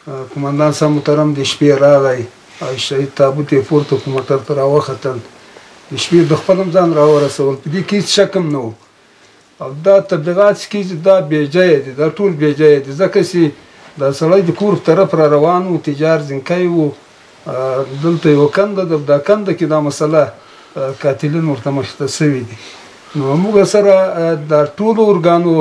قومندان صاحب محترم د شپې راغی او شهید تابوت یې پورته کړ، موټر ته راوختل، د شپې د خپل هم ځان راورسول، په دې کې هېڅ شک هم نه و. او دا تبلیغات چې کېږي دا بېځایه دي، دا ټول بېځایه دي، ځکه چې دا سړی د کور په طرف را روان و، تجار زینکی و، دلته یوه کنده ده، دا کنده کې دا مسله قاتلین ورته مخته سوي دي. نو موږ سره دا ټولو ارګانو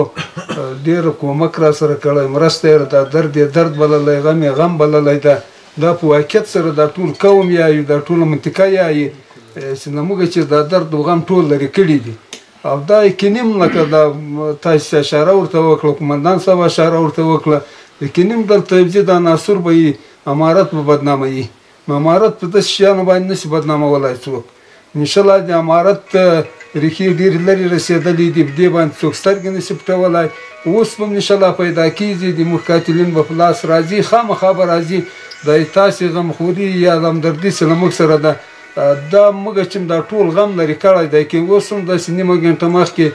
ډېر کومک را سره کړی، مرسته یې دا درد یې درد بللی، غم یې غم بللی ده. دا په واقعیت سره دا ټول قوم یایو، دا ټوله منطقه یایي چې زموږ چې دا درد و غم ټول لرې کړي دي. او دا یقیني لکه دا تاسو اشاره ورته وکړه، قومندان صاحب اشاره ورته وکړه، یقیني دلته چې دا ناصر به وي، امارت به بدناموي. امارت په داسې شیانو باندې نشي بدنامولی څوک. انشاءالله د امارت ریښې ډېرې لرې رسېدلې دي، په دې باندې څوک سترګې نشي پټولی. اوس به انشاءالله پیدا کېږي، زموږ قاتلین به په لاس راځي، خامخا به راځي. دا تاسې غمخوري یا غمدردي چې له موږ سره ده، دا موږ چې دا ټول غم لرې کړی دی. که اوس هم داسې نیمه ګنټه مخکې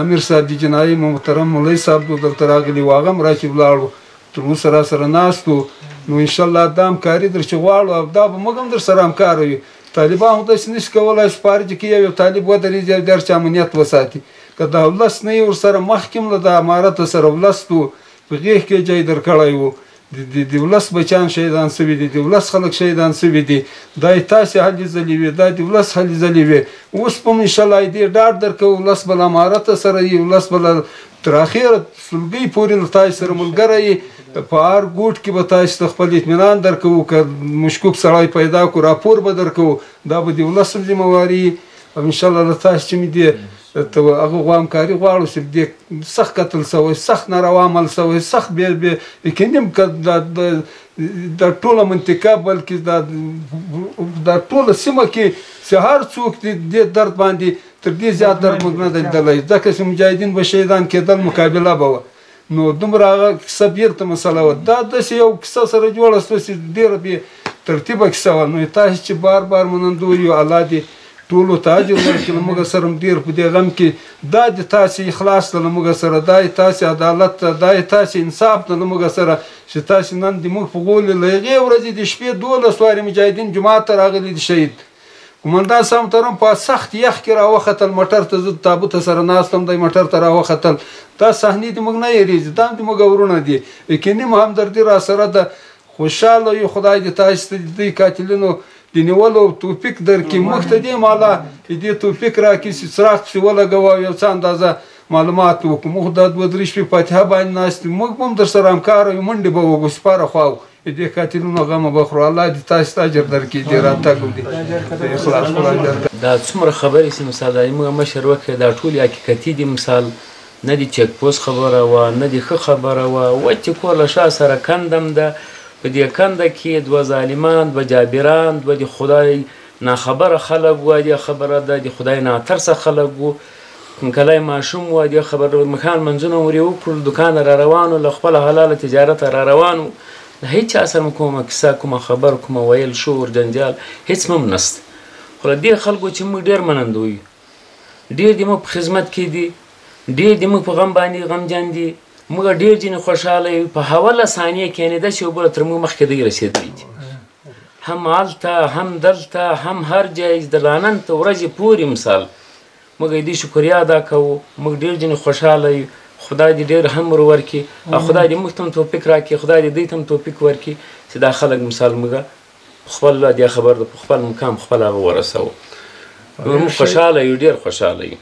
امیر صاحب د جنایي محترم مولوي صاحب دلته راغلي و، هغه هم راچې ولاړو، تر اوسه را سره ناست و. نو انشاءالله دا همکاري در چې غواړو، او دا به موږ هم در سره همکاره یو. طالبان خو داسې نشي کولی چې په هر ځای کې یو طالب ودرېږي او د هر چا امنیت وساتي. که دا ولس نه یې ورسره مخکې هم له د امارت سره ولس و، په غېږ کې ځای درکړی و، د ولس بچیان شهیدان سوي دي، د ولس خلک شهیدان سوي دي. دا یې تاسې هلې ځلې وې، دا د ولس هلې ځلې وې. اوس به هم انشاءالله دې ډاډ درکوو، ولس به له امارت سره وي، ولس به له تر اخره سلګۍ پورې له تاسې سره ملګری وي. په هر ګوټ کې به تاسو ته خپل اطمینان درکوو، که مشکوک سړی پیدا کړو راپور به درکوو، دا به د ولس هم ذمهواري وي. او انشاءالله له تاسو چې مې دې هغه همکاري غواړو چې دې سخت قتل سوی، سخت ناروا عمل سوی، سخت بې یقیني دا ټوله منطقه بلکې دا ټوله سیمه کې چې هر څوک دې درد باندې تر دې زیات درد موږ نه دی لیدلی، ځکه چې مجاهدین به شهیدان کېدل، مقابله به وه. نو دومره هغه کیسه بیرته مسله وه. دا داسې یو کیسه سره جوړه شوه چې ډېره بې ترتیبه کیسه وه. نو تاسې چې بار بار منندوی یو، الله دې ټولو ته اجر ورکړي. له موږ سره هم ډېر په دې غم کې دا د تاسې اخلاص ته له موږ سره، دا یې تاسې عدالت ته، دا یې تاسې انصاف ته له موږ سره، چې تاسې نن د موږ په غولې له هغې ورځې د شپې 12 وارې مجاهدین جومات ته راغلي دي شهید. قومندان صاحب محترم په سخت یخ کې راوختل، موټر ته زه تابوت سره ناست وم، دی موټر ته راوختل. دا صحنې د موږ نه هېرېږي، دا هم د موږ ورونه دي. یقیني همدردي را سره ده. خوشحاله یو، خدای دې تاسې ته د دوی قاتلینو د نیولو توفیق درکړي. موږ ته دې مالا دې توفیق راکړي چې څراغ پسې ولګوو او یو څه اندازه معلومات وکړو. موږ دا 2-3 شپې فاتحه باندې ناست یو، موږ هم در سره همکاره یو، منډې به وکړو سپاره خواو، دې قاتلینو غمه به خورو. الله دې تاسې ته اجر درکړي، دې راتګ دې اخلاص خدای درکړي. دا څومره خبرې چې مثال موږ مشر وکړې، دا ټولې حقیقتي دي. مثال نه د چیک پوسټ خبره وه، نه د ښه خبره وه، وچې کور له شا سره کندم ده. په دې کنده کې 2 ظالمان، 2 جابران، 2 د خدای ناخبره خلک وو، دې خبره ده د خدای ناترسه خلک وو، کلی ماشوم وو، دې خبره مکان منځونه ورې وکړل، دوکانه را روان وو، له خپله حلاله تجارته را روان وو. د هېچ چا سره کومه کیسه، کومه خبر، کومه ویل، شور، جنجال هېڅ هم نسته. خو له دې خلکو چې موږ ډېر منندوی یو، ډېر د موږ په خدمت کې دي، ډېر د موږ په غم باندې غمجن دي، موږ ډېر ځینې خوشحاله یو. په حواله ثانیه کې یعنې داسې یو بله تر موږ مخکې دی رسېدلی دي، هم هلته، هم دلته، هم هر ځای د لانن ته ورځې پورې. مثال موږ دې شکریا ادا کوو، موږ ډېر ځینې خوشحاله یو. خدای دې ډېر هم ور ورکړي، او خدای دې موږ ته هم توفیق راکړي، خدای دې دوی ته هم توفیق ورکړي چې دا خلک مثال موږ خپل دې خبر د خپل مقام خپل هغه ورسوو. موږ خوشحاله یو، ډېر خوشحاله یو.